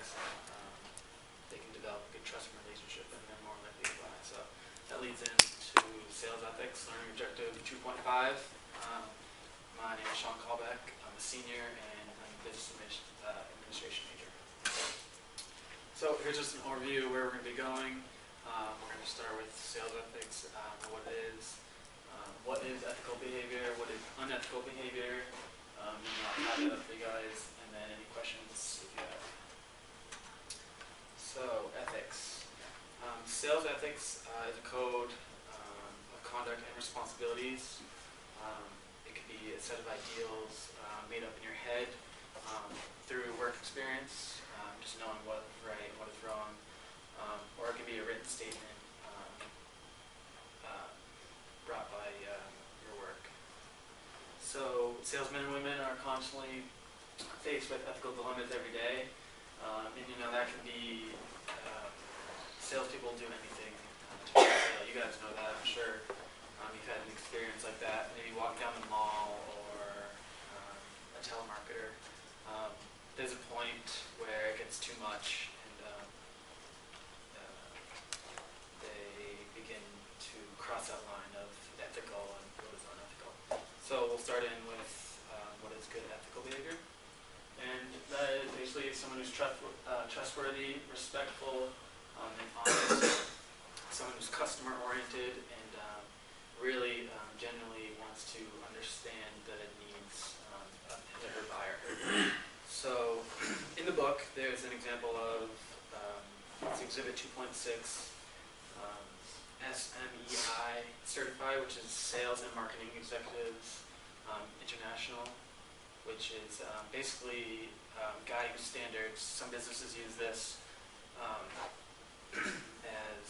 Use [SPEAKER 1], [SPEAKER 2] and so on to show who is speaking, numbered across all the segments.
[SPEAKER 1] ethics, they can develop a good trusting relationship and they're more likely to buy. So that leads into sales ethics, learning objective 2.5. My name is Sean Callbeck. I'm a senior and I'm a business administration major. So here's just an overview of where we're going to be going. We're going to start with sales ethics, what it is ethical behavior, what is unethical behavior, and I'll have it up for you guys, and then any questions if you have. So ethics. Sales ethics is a code of conduct and responsibilities. It could be a set of ideals made up in your head through work experience, just knowing what is right and what is wrong, or it could be a written statement brought by your work. So salesmen and women are constantly faced with ethical dilemmas every day, and that can be salespeople doing anything to make a sale. You guys know that, I'm sure. You've had an experience like that. Maybe walk down the mall or a telemarketer. There's a point where it gets too much and they begin to cross that line of ethical and what is unethical. So we'll start in with what is good ethical behavior. And that is basically someone who's trustworthy, respectful, and honest, someone who's customer oriented and really genuinely wants to understand the needs of his or her buyer. So in the book there's an example of it's Exhibit 2.6, SMEI certified, which is Sales and Marketing Executives International, which is basically guiding standards. Some businesses use this as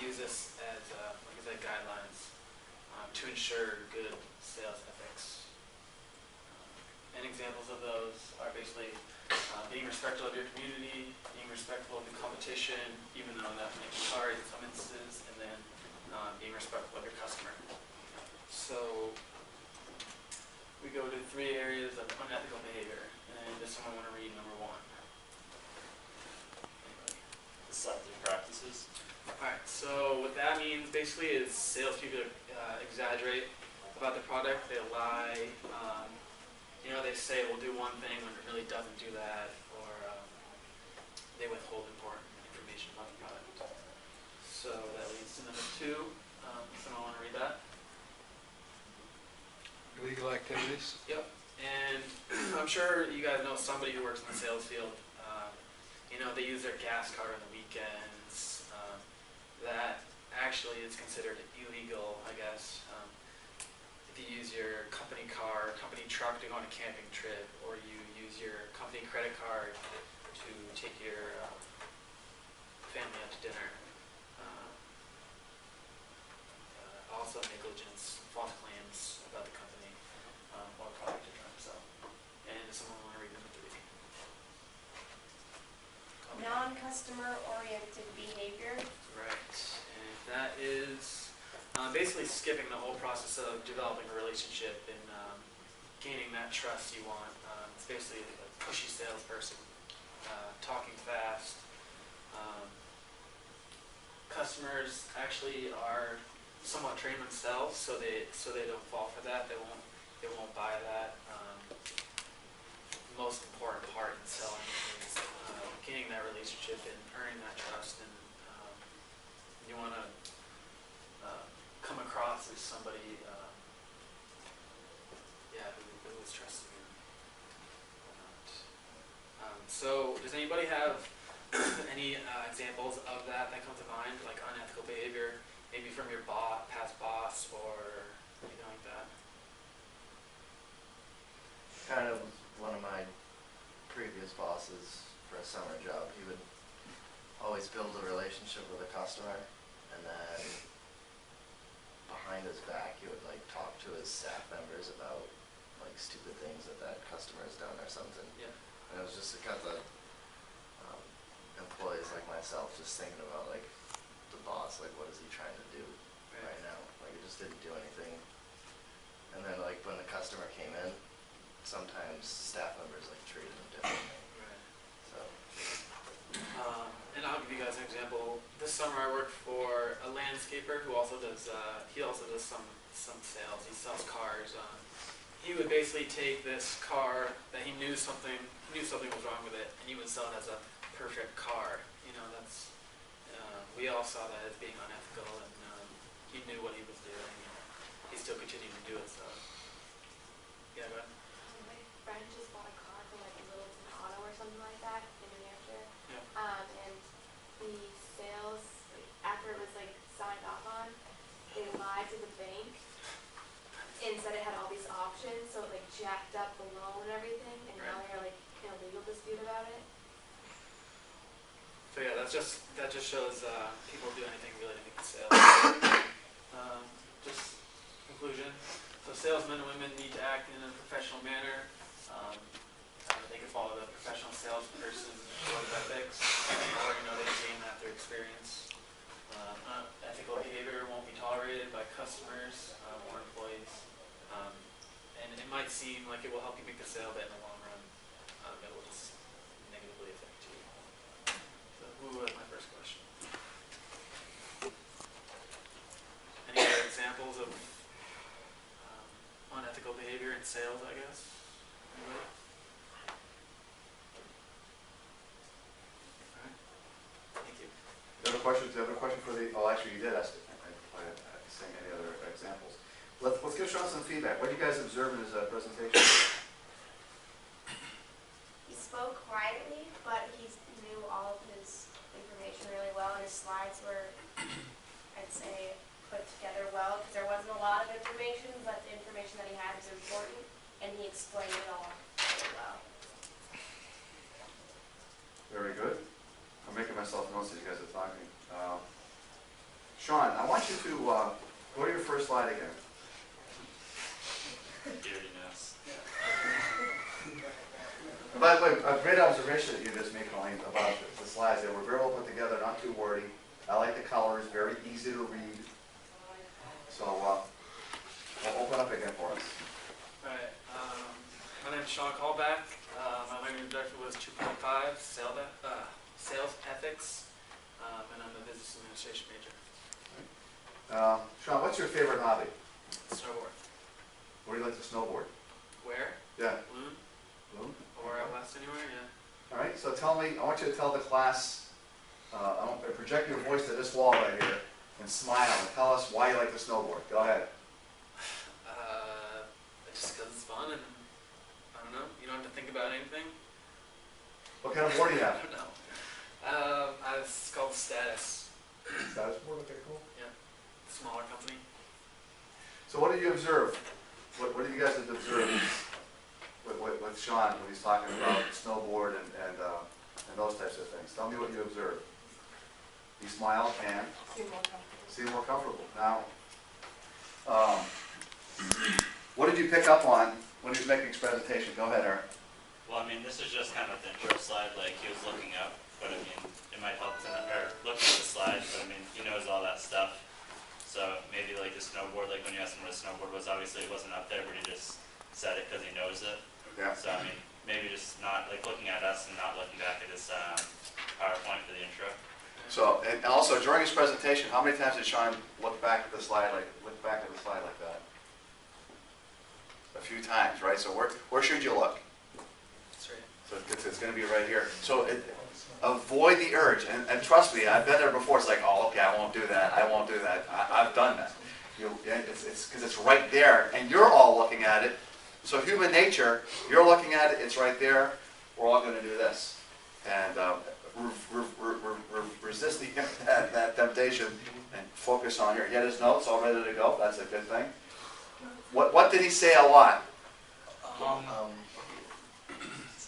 [SPEAKER 1] like I said, guidelines to ensure good sales ethics. And examples of those are basically being respectful of your community, being respectful of the competition, even though that may be hard in some instances, and then being respectful of your customer. So we go to 3 areas of unethical behavior, and does someone want to read number 1? Anybody?
[SPEAKER 2] Deceptive practices.
[SPEAKER 1] Alright, so what that means basically is salespeople exaggerate about the product, they lie, they say we'll do one thing when it really doesn't do that, or they withhold important information about the product. So that leads to number 2. Someone want to read that?
[SPEAKER 3] Illegal activities?
[SPEAKER 1] Yep, and I'm sure you guys know somebody who works in the sales field. They use their gas card on the weekends. That actually is considered illegal, I guess. If you use your company car, company truck to go on a camping trip, or you use your company credit card to take your family out to dinner. Also negligence, false claims about the company or product you're trying to sell. And does someone want to read number 3?
[SPEAKER 4] Non-customer oriented behavior.
[SPEAKER 1] Right, and that is basically skipping the whole process of developing a relationship and gaining that trust you want. It's basically a pushy salesperson, talking fast. Customers actually are somewhat trained themselves, so they don't fall for that. They won't buy that. The most important part in selling is gaining that relationship and earning that trust, and you want to come across as somebody who is trusting you. So does anybody have any examples of that come to mind, like unethical behavior, maybe from your past boss or anything like that?
[SPEAKER 5] Kind of one of my previous bosses for a summer job, he would always build a relationship with a customer, and then behind his back he would like talk to his staff members about like stupid things that customer has done or something.
[SPEAKER 1] Yeah.
[SPEAKER 5] And it was just, it got the employees like myself just thinking about like the boss, like what is he trying to do right now? Like it just didn't do anything. And then like when the customer came in, sometimes
[SPEAKER 1] this summer I worked for a landscaper who also does some sales. He sells cars. He would basically take this car that he knew something was wrong with it, and he would sell it as a perfect car. You know, that's we all saw that as being unethical, and he knew what he was doing, and he still continued to do it. So yeah, go ahead.
[SPEAKER 3] My friend just bought a car from like Littleton Auto or something like that in New Hampshire.
[SPEAKER 1] Yeah.
[SPEAKER 3] And the sales, like, after it was like signed off on, they lied to the bank and said it had all these options, so it like jacked up the loan and everything, and now they're like in a legal dispute about it.
[SPEAKER 1] So yeah, that just shows people do anything really to make the sale. Just conclusion. So salesmen and women need to act in a professional manner. They can follow the professional salesperson code of ethics, or they can gain that through experience. Unethical behavior won't be tolerated by customers or employees, and it might seem like it will help you make the sale, but in the long run, it will just negatively affect you. So, who was my first question? Any other examples of unethical behavior in sales, I guess? Anybody? All right. Thank you.
[SPEAKER 6] Do you have a question for the, oh, actually you did ask it. I didn't say any other examples. Let's give Sean some feedback. What did you guys observe in his presentation?
[SPEAKER 4] He spoke quietly, but he knew all of his information really well, and his slides were, I'd say, put together well, because there wasn't a lot of information, but the information that he had was important, and he explained it all really well.
[SPEAKER 6] Very good. I'm making myself notes as you guys are talking. Sean, I want you to go to your first slide again.
[SPEAKER 2] Giddiness.
[SPEAKER 6] And by the way, a great observation that you just made, Colleen, about the slides. They were very well put together, not too wordy. I like the colors, very easy to read. So, open up again for us.
[SPEAKER 1] All right. My name is Sean Callback. My learning objective was 2.5, sales ethics, and I'm a business administration major.
[SPEAKER 6] Sean, what's your favorite hobby?
[SPEAKER 1] Snowboard.
[SPEAKER 6] Where do you like to snowboard?
[SPEAKER 1] Where?
[SPEAKER 6] Yeah.
[SPEAKER 1] Loon?
[SPEAKER 6] Loon?
[SPEAKER 1] Or out west anywhere, yeah.
[SPEAKER 6] All right, so tell me, I want you to tell the class, I want to project your voice to this wall right here and smile and tell us why you like to snowboard. Go ahead.
[SPEAKER 1] Just because it's fun, and I don't know, you don't have to think about anything.
[SPEAKER 6] What kind of board do you
[SPEAKER 1] I
[SPEAKER 6] have?
[SPEAKER 1] don't know. It's called Status.
[SPEAKER 6] Status board, okay, cool.
[SPEAKER 1] Smaller company.
[SPEAKER 6] So what did you observe? What did you guys observe with Sean when he's talking about snowboard and those types of things? Tell me what you observed. He smiled and seemed more comfortable. Now, what did you pick up on when he was making his presentation? Go ahead, Eric.
[SPEAKER 2] Well, I mean, this is just kind of the intro slide, like he was looking up, but I mean, it might help to, or looking at the slide, but I mean, he knows all that stuff. So maybe like the snowboard, like when you asked him what a snowboard was, obviously it wasn't up there, but he just said it because he knows it.
[SPEAKER 6] Yeah.
[SPEAKER 2] So I mean, maybe just not like looking at us and not looking back at his PowerPoint for the intro.
[SPEAKER 6] So, and also during his presentation, how many times did Sean look back at the slide like that? A few times, right? So where should you look?
[SPEAKER 1] That's right.
[SPEAKER 6] So it's going to be right here. So avoid the urge, and trust me, I've been there before. It's like, oh, okay, I won't do that. I won't do that. I've done that. It's because it's right there, and you're all looking at it. So human nature, you're looking at it. It's right there. We're all going to do this, and resist that temptation and focus on here. He had his notes all ready to go. That's a good thing. What did he say a lot?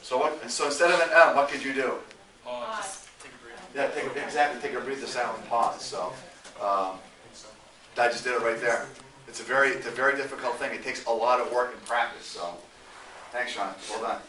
[SPEAKER 6] So instead of an M, what could you do?
[SPEAKER 1] Just take a breath.
[SPEAKER 6] Yeah, take a breathe, silent pause. So I just did it right there. It's a very difficult thing. It takes a lot of work and practice. So thanks, Sean. Well done.